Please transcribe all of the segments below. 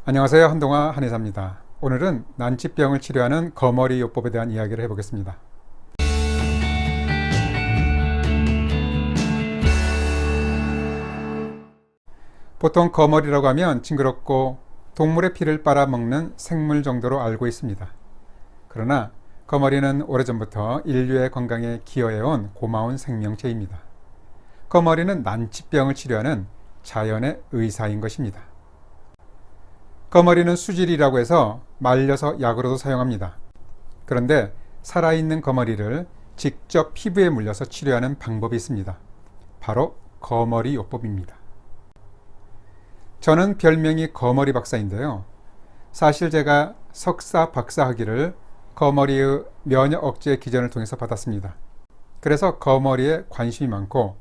안녕하세요. 한동화 한의사입니다. 오늘은 난치병을 치료하는 거머리 요법에 대한 이야기를 해보겠습니다. 보통 거머리라고 하면 징그럽고 동물의 피를 빨아먹는 생물 정도로 알고 있습니다. 그러나 거머리는 오래전부터 인류의 건강에 기여해온 고마운 생명체입니다. 거머리는 난치병을 치료하는 자연의 의사인 것입니다. 거머리는 수질이라고 해서 말려서 약으로도 사용합니다. 그런데 살아있는 거머리를 직접 피부에 물려서 치료하는 방법이 있습니다. 바로 거머리 요법입니다. 저는 별명이 거머리 박사인데요. 사실 제가 석사, 박사 학위를 거머리의 면역 억제 기전을 통해서 받았습니다. 그래서 거머리에 관심이 많고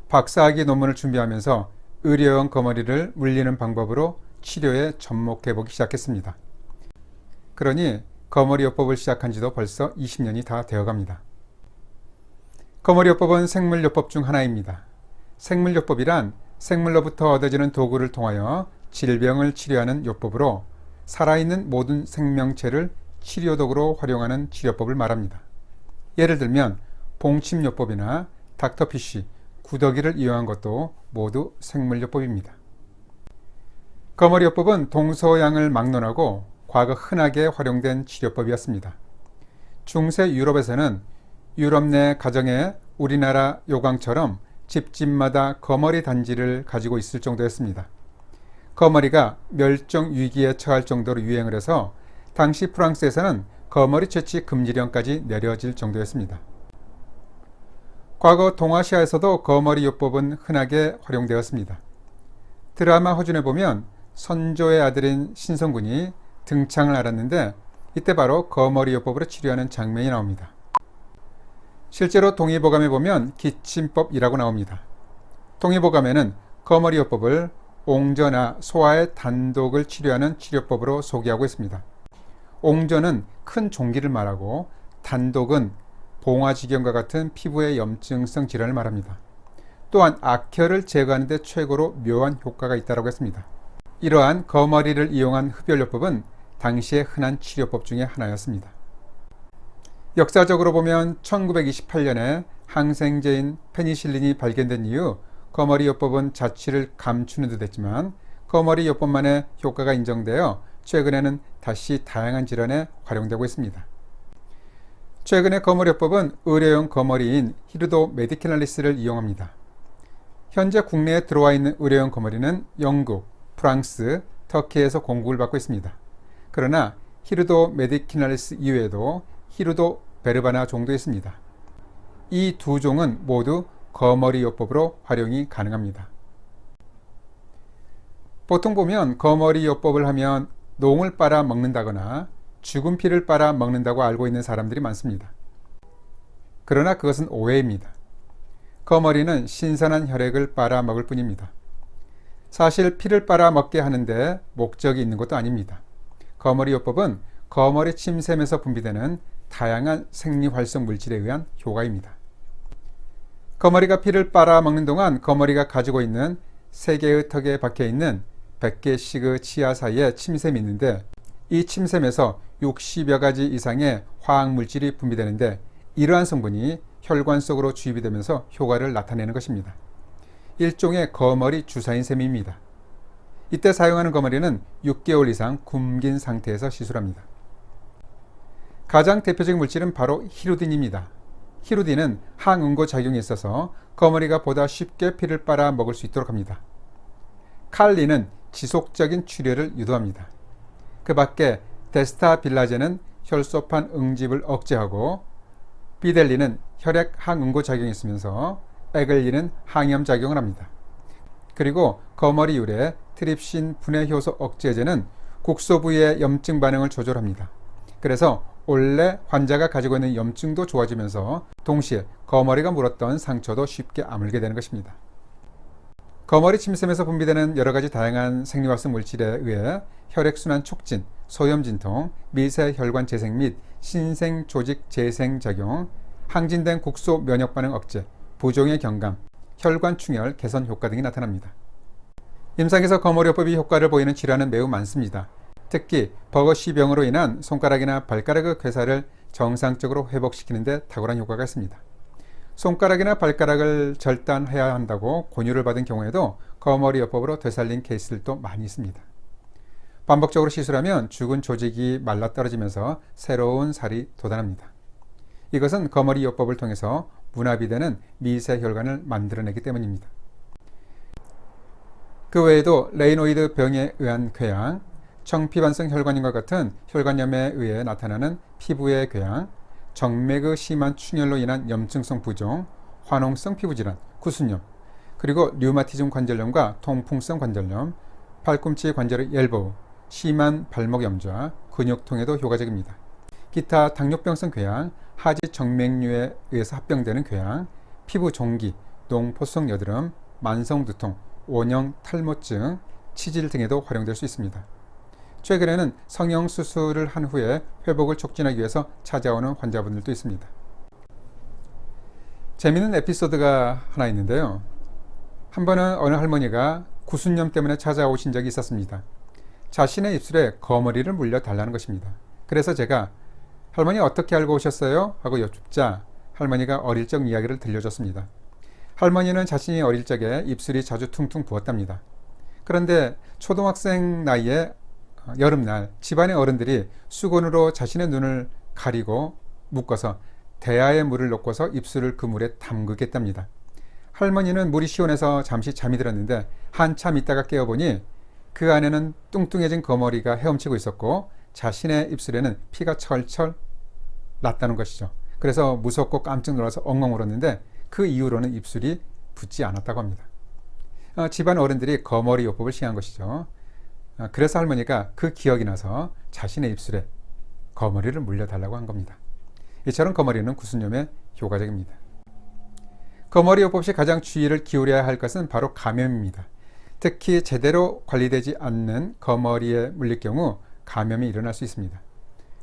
박사학위 논문을 준비하면서 의료용 거머리를 물리는 방법으로 치료에 접목해보기 시작했습니다. 그러니 거머리 요법을 시작한 지도 벌써 20년이 다 되어갑니다. 거머리 요법은 생물요법 중 하나입니다. 생물요법이란 생물로부터 얻어지는 도구를 통하여 질병을 치료하는 요법으로 살아있는 모든 생명체를 치료도구로 활용하는 치료법을 말합니다. 예를 들면 봉침요법이나 닥터피쉬, 구더기를 이용한 것도 모두 생물요법입니다. 거머리요법은 동서양을 막론하고 과거 흔하게 활용된 치료법이었습니다. 중세 유럽에서는 유럽 내 가정에 우리나라 요강처럼 집집마다 거머리 단지를 가지고 있을 정도였습니다. 거머리가 멸종 위기에 처할 정도로 유행을 해서 당시 프랑스에서는 거머리 채취 금지령까지 내려질 정도였습니다. 과거 동아시아에서도 거머리 요법은 흔하게 활용되었습니다. 드라마 허준에 보면 선조의 아들인 신성군이 등창을 알았는데 이때 바로 거머리 요법으로 치료하는 장면이 나옵니다. 실제로 동의보감에 보면 기침법이라고 나옵니다. 동의보감에는 거머리 요법을 옹저나 소화의 단독을 치료하는 치료법으로 소개하고 있습니다. 옹저는 큰 종기를 말하고 단독은 봉화지경과 같은 피부의 염증성 질환을 말합니다. 또한 악혈을 제거하는 데 최고로 묘한 효과가 있다고 했습니다. 이러한 거머리를 이용한 흡혈요법은 당시의 흔한 치료법 중에 하나였습니다. 역사적으로 보면 1928년에 항생제인 페니실린이 발견된 이후 거머리 요법은 자취를 감추는 듯 했지만 거머리 요법만의 효과가 인정되어 최근에는 다시 다양한 질환에 활용되고 있습니다. 최근에 거머리 요법은 의료용 거머리인 히르도 메디키날리스를 이용합니다. 현재 국내에 들어와 있는 의료용 거머리는 영국, 프랑스, 터키에서 공급을 받고 있습니다. 그러나 히르도 메디키날리스 이외에도 히르도 베르바나 종도 있습니다. 이 두 종은 모두 거머리 요법으로 활용이 가능합니다. 보통 보면 거머리 요법을 하면 농을 빨아 먹는다거나 죽은 피를 빨아 먹는다고 알고 있는 사람들이 많습니다. 그러나 그것은 오해입니다. 거머리는 신선한 혈액을 빨아 먹을 뿐입니다. 사실 피를 빨아 먹게 하는데 목적이 있는 것도 아닙니다. 거머리 요법은 거머리 침샘에서 분비되는 다양한 생리활성 물질에 의한 효과입니다. 거머리가 피를 빨아 먹는 동안 거머리가 가지고 있는 3개의 턱에 박혀 있는 100개씩의 치아 사이에 침샘이 있는데 이 침샘에서 60여 가지 이상의 화학물질이 분비되는데 이러한 성분이 혈관 속으로 주입이 되면서 효과를 나타내는 것입니다. 일종의 거머리 주사인 셈입니다. 이때 사용하는 거머리는 6개월 이상 굶긴 상태에서 시술합니다. 가장 대표적인 물질은 바로 히루딘입니다. 히루딘은 항응고 작용이 있어서 거머리가 보다 쉽게 피를 빨아 먹을 수 있도록 합니다. 칼리는 지속적인 출혈을 유도합니다. 그 밖에 데스타빌라제는 혈소판 응집을 억제하고 비델리는 혈액 항응고 작용이 있으면서 에글리는 항염 작용을 합니다. 그리고 거머리 유래 트립신 분해 효소 억제제는 국소 부위의 염증 반응을 조절합니다. 그래서 원래 환자가 가지고 있는 염증도 좋아지면서 동시에 거머리가 물었던 상처도 쉽게 아물게 되는 것입니다. 거머리 침샘에서 분비되는 여러 가지 다양한 생리활성 물질에 의해 혈액순환 촉진, 소염진통, 미세혈관 재생 및 신생조직 재생작용, 항진된 국소 면역반응 억제, 부종의 경감, 혈관 충혈 개선 효과 등이 나타납니다. 임상에서 거머리요법이 효과를 보이는 질환은 매우 많습니다. 특히 버거시병으로 인한 손가락이나 발가락의 괴사를 정상적으로 회복시키는 데 탁월한 효과가 있습니다. 손가락이나 발가락을 절단해야 한다고 권유를 받은 경우에도 거머리요법으로 되살린 케이스들도 많이 있습니다. 반복적으로 시술하면 죽은 조직이 말라떨어지면서 새로운 살이 돋아납니다. 이것은 거머리요법을 통해서 분압이 되는 미세혈관을 만들어내기 때문입니다. 그 외에도 레이노이드 병에 의한 궤양, 청피반성 혈관염과 같은 혈관염에 의해 나타나는 피부의 궤양, 정맥의 심한 충혈로 인한 염증성 부종, 화농성 피부질환, 구순염, 그리고 류마티즘 관절염과 통풍성 관절염, 팔꿈치 관절의 옐보우, 심한 발목 염좌, 근육통에도 효과적입니다. 기타 당뇨병성 궤양, 하지 정맥류에 의해서 합병되는 궤양, 피부 종기, 농포성 여드름, 만성 두통, 원형 탈모증, 치질 등에도 활용될 수 있습니다. 최근에는 성형 수술을 한 후에 회복을 촉진하기 위해서 찾아오는 환자분들도 있습니다. 재미있는 에피소드가 하나 있는데요. 한 번은 어느 할머니가 구순염 때문에 찾아오신 적이 있었습니다. 자신의 입술에 거머리를 물려달라는 것입니다. 그래서 제가 할머니 어떻게 알고 오셨어요? 하고 여쭙자 할머니가 어릴 적 이야기를 들려줬습니다. 할머니는 자신이 어릴 적에 입술이 자주 퉁퉁 부었답니다. 그런데 초등학생 나이에 여름날 집안의 어른들이 수건으로 자신의 눈을 가리고 묶어서 대야에 물을 넣고서 입술을 그 물에 담그겠답니다. 할머니는 물이 시원해서 잠시 잠이 들었는데 한참 있다가 깨어보니 그 안에는 뚱뚱해진 거머리가 헤엄치고 있었고 자신의 입술에는 피가 철철 났다는 것이죠. 그래서 무섭고 깜짝 놀라서 엉엉 울었는데 그 이후로는 입술이 붓지 않았다고 합니다. 집안 어른들이 거머리요법을 시행한 것이죠. 그래서 할머니가 그 기억이 나서 자신의 입술에 거머리를 물려달라고 한 겁니다. 이처럼 거머리는 구순염에 효과적입니다. 거머리요법 시 가장 주의를 기울여야 할 것은 바로 감염입니다. 특히 제대로 관리되지 않는 거머리에 물릴 경우 감염이 일어날 수 있습니다.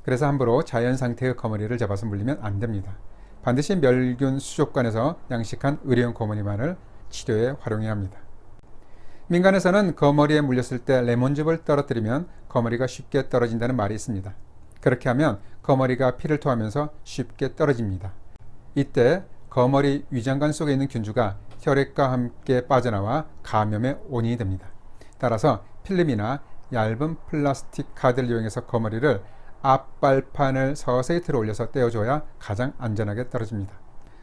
그래서 함부로 자연 상태의 거머리를 잡아서 물리면 안 됩니다. 반드시 멸균 수족관에서 양식한 의료용 거머리만을 치료에 활용해야 합니다. 민간에서는 거머리에 물렸을 때 레몬즙을 떨어뜨리면 거머리가 쉽게 떨어진다는 말이 있습니다. 그렇게 하면 거머리가 피를 토하면서 쉽게 떨어집니다. 이때 거머리 위장관 속에 있는 균주가 혈액과 함께 빠져나와 감염의 원인이 됩니다. 따라서 필름이나 얇은 플라스틱 카드를 이용해서 거머리를 앞발판을 서서히 들어 올려서 떼어줘야 가장 안전하게 떨어집니다.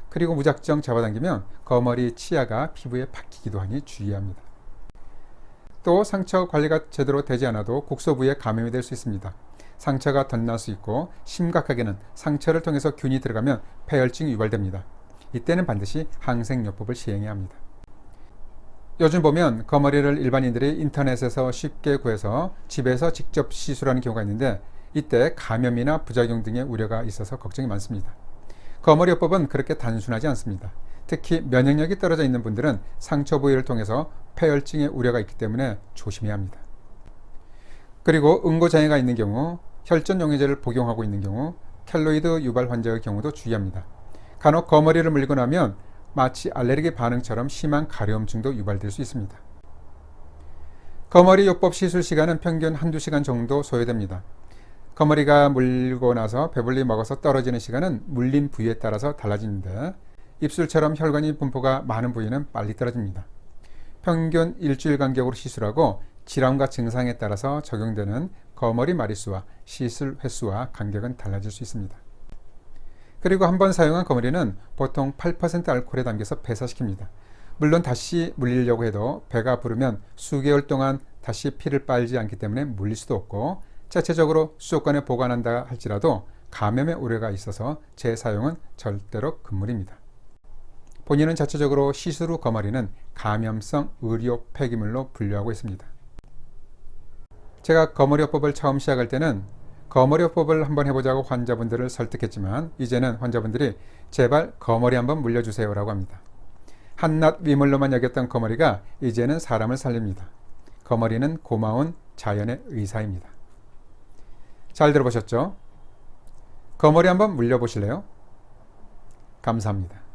그리고 무작정 잡아당기면 거머리 치아가 피부에 박히기도 하니 주의합니다. 또 상처 관리가 제대로 되지 않아도 국소 부위에 감염이 될 수 있습니다. 상처가 덧날 수 있고 심각하게는 상처를 통해서 균이 들어가면 폐혈증이 유발됩니다. 이때는 반드시 항생요법을 시행해야 합니다. 요즘 보면 거머리를 일반인들이 인터넷에서 쉽게 구해서 집에서 직접 시술하는 경우가 있는데 이때 감염이나 부작용 등의 우려가 있어서 걱정이 많습니다. 거머리요법은 그렇게 단순하지 않습니다. 특히 면역력이 떨어져 있는 분들은 상처 부위를 통해서 폐혈증의 우려가 있기 때문에 조심해야 합니다. 그리고 응고장애가 있는 경우, 혈전용해제를 복용하고 있는 경우, 켈로이드 유발 환자의 경우도 주의합니다. 간혹 거머리를 물리고 나면 마치 알레르기 반응처럼 심한 가려움증도 유발될 수 있습니다. 거머리요법 시술 시간은 평균 한두 시간 정도 소요됩니다. 거머리가 물고 나서 배불리 먹어서 떨어지는 시간은 물린 부위에 따라서 달라지는데 입술처럼 혈관이 분포가 많은 부위는 빨리 떨어집니다. 평균 일주일 간격으로 시술하고 질환과 증상에 따라서 적용되는 거머리 마리수와 시술 횟수와 간격은 달라질 수 있습니다. 그리고 한번 사용한 거머리는 보통 8% 알코올에 담겨서 폐사시킵니다. 물론 다시 물리려고 해도 배가 부르면 수개월 동안 다시 피를 빨지 않기 때문에 물릴 수도 없고 자체적으로 수족관에 보관한다 할지라도 감염의 우려가 있어서 재사용은 절대로 금물입니다. 본인은 자체적으로 시술 후 거머리는 감염성 의료 폐기물로 분류하고 있습니다. 제가 거머리요법을 처음 시작할 때는 거머리요법을 한번 해보자고 환자분들을 설득했지만 이제는 환자분들이 제발 거머리 한번 물려주세요 라고 합니다. 한낱 위물로만 여겼던 거머리가 이제는 사람을 살립니다. 거머리는 고마운 자연의 의사입니다. 잘 들어보셨죠? 거머리 한번 물려보실래요? 감사합니다.